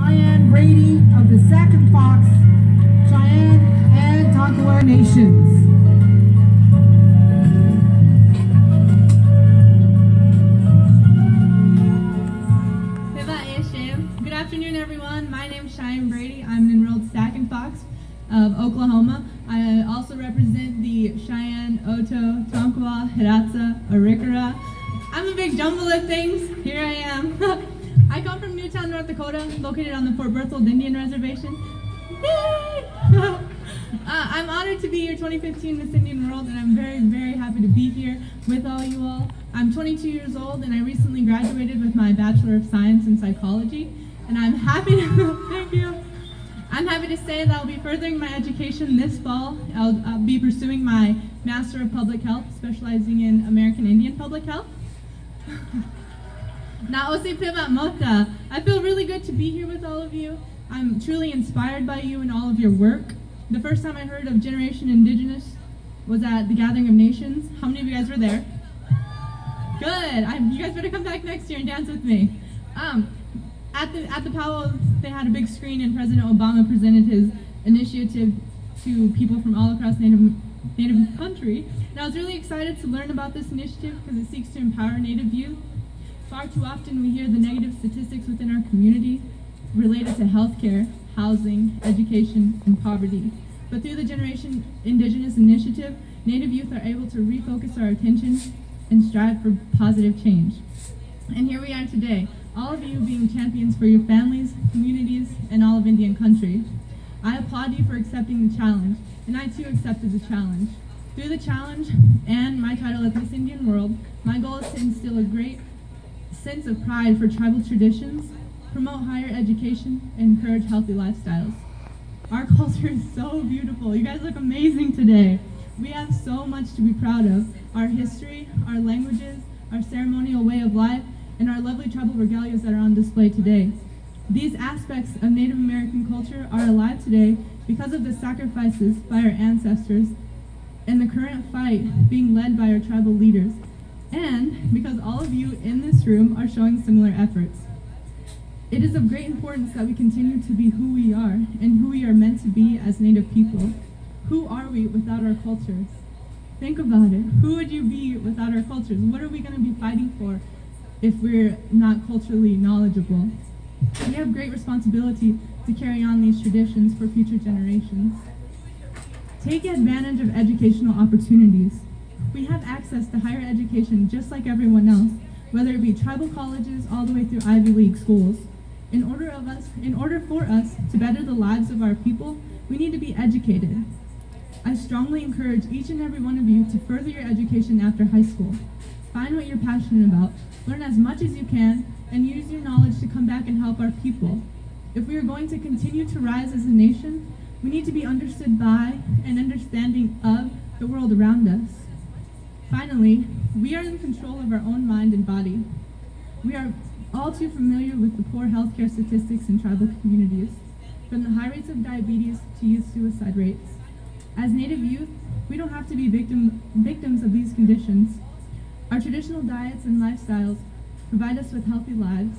Cheyenne Brady of the Sac and Fox, Cheyenne and Tonkawa Nations. Good afternoon, everyone. My name is Cheyenne Brady. I'm an enrolled Sac and Fox of Oklahoma. I also represent the Cheyenne, Oto, Tonkawa, Hidatsa, Arikara. I'm a big jumble of things. Here I am. I come from Newtown, North Dakota, located on the Fort Berthold Indian Reservation. Yay! I'm honored to be your 2015 Miss Indian World, and I'm very, very happy to be here with all you all. I'm 22 years old, and I recently graduated with my Bachelor of Science in Psychology, and I'm happy to, thank you. I'm happy to say that I'll be furthering my education this fall. I'll be pursuing my Master of Public Health, specializing in American Indian Public Health. Now, Mota, I feel really good to be here with all of you. I'm truly inspired by you and all of your work. The first time I heard of Generation Indigenous was at the Gathering of Nations. How many of you guys were there? Good. You guys better come back next year and dance with me. At the powwow, they had a big screen, and President Obama presented his initiative to people from all across Native country. And I was really excited to learn about this initiative because it seeks to empower Native youth. Far too often we hear the negative statistics within our community related to healthcare, housing, education, and poverty. But through the Generation Indigenous initiative, Native youth are able to refocus our attention and strive for positive change. And here we are today, all of you being champions for your families, communities, and all of Indian country. I applaud you for accepting the challenge, and I too accepted the challenge. Through the challenge and my title at Miss Indian World, my goal is to instill a great sense of pride for tribal traditions, promote higher education, and encourage healthy lifestyles. Our culture is so beautiful. You guys look amazing today. We have so much to be proud of. Our history, our languages, our ceremonial way of life, and our lovely tribal regalias that are on display today. These aspects of Native American culture are alive today because of the sacrifices by our ancestors and the current fight being led by our tribal leaders, and because all of you in this room are showing similar efforts. It is of great importance that we continue to be who we are and who we are meant to be as Native people. Who are we without our cultures? Think about it. Who would you be without our cultures? What are we going to be fighting for if we're not culturally knowledgeable? We have great responsibility to carry on these traditions for future generations. Take advantage of educational opportunities. We have access to higher education just like everyone else, whether it be tribal colleges all the way through Ivy League schools. In order for us to better the lives of our people, we need to be educated. I strongly encourage each and every one of you to further your education after high school. Find what you're passionate about, learn as much as you can, and use your knowledge to come back and help our people. If we are going to continue to rise as a nation, we need to be understood by and understanding of the world around us. Finally, we are in control of our own mind and body. We are all too familiar with the poor healthcare statistics in tribal communities, from the high rates of diabetes to youth suicide rates. As Native youth, we don't have to be victims of these conditions. Our traditional diets and lifestyles provide us with healthy lives.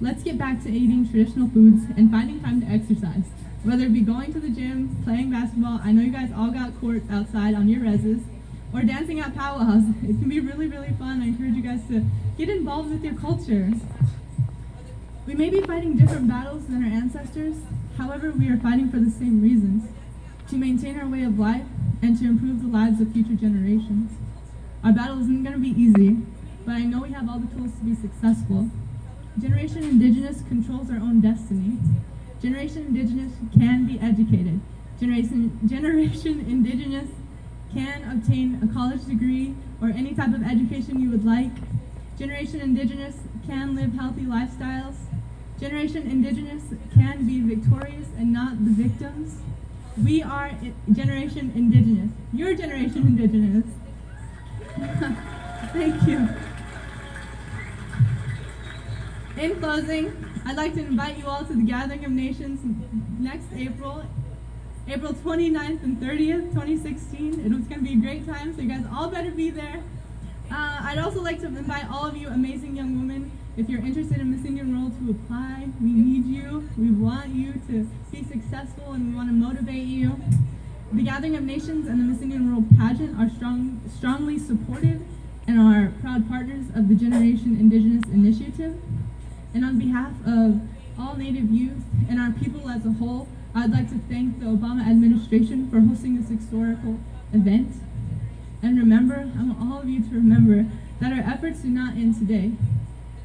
Let's get back to eating traditional foods and finding time to exercise, whether it be going to the gym, playing basketball. I know you guys all got courts outside on your reses, or dancing at powwows. It can be really, really fun. I encourage you guys to get involved with your culture. We may be fighting different battles than our ancestors, however, we are fighting for the same reasons: to maintain our way of life and to improve the lives of future generations. Our battle isn't going to be easy, but I know we have all the tools to be successful. Generation Indigenous controls our own destiny. Generation Indigenous can be educated. Generation Indigenous can obtain a college degree or any type of education you would like. Generation Indigenous can live healthy lifestyles. Generation Indigenous can be victorious and not the victims. We are Generation Indigenous. You're Generation Indigenous. Thank you. In closing, I'd like to invite you all to the Gathering of Nations next April 29th and 30th, 2016. It was going to be a great time, so you guys all better be there. I'd also like to invite all of you amazing young women If you're interested in Miss Indian World, to apply. We need you. We want you to be successful, and we want to motivate you. The Gathering of Nations and the Miss Indian World pageant are strongly supported and are proud partners of the Generation Indigenous Initiative. And on behalf of all Native youth and our people as a whole, I'd like to thank the Obama administration for hosting this historical event. And remember, I want all of you to remember that our efforts do not end today.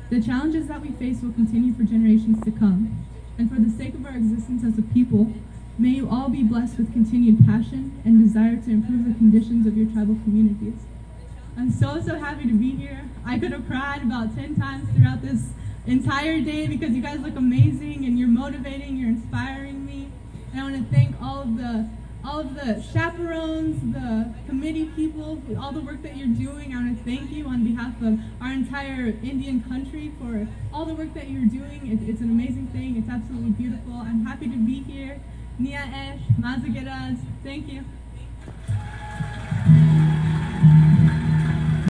The challenges that we face will continue for generations to come. And for the sake of our existence as a people, may you all be blessed with continued passion and desire to improve the conditions of your tribal communities. I'm so happy to be here. I could have cried about 10 times throughout this entire day because you guys look amazing and you're motivating, you're inspiring me. And I want to thank all of the chaperones, the committee people, all the work that you're doing. I want to thank you on behalf of our entire Indian country for all the work that you're doing. It's an amazing thing. It's absolutely beautiful. I'm happy to be here. Nia Esh, Mazageraz. Thank you.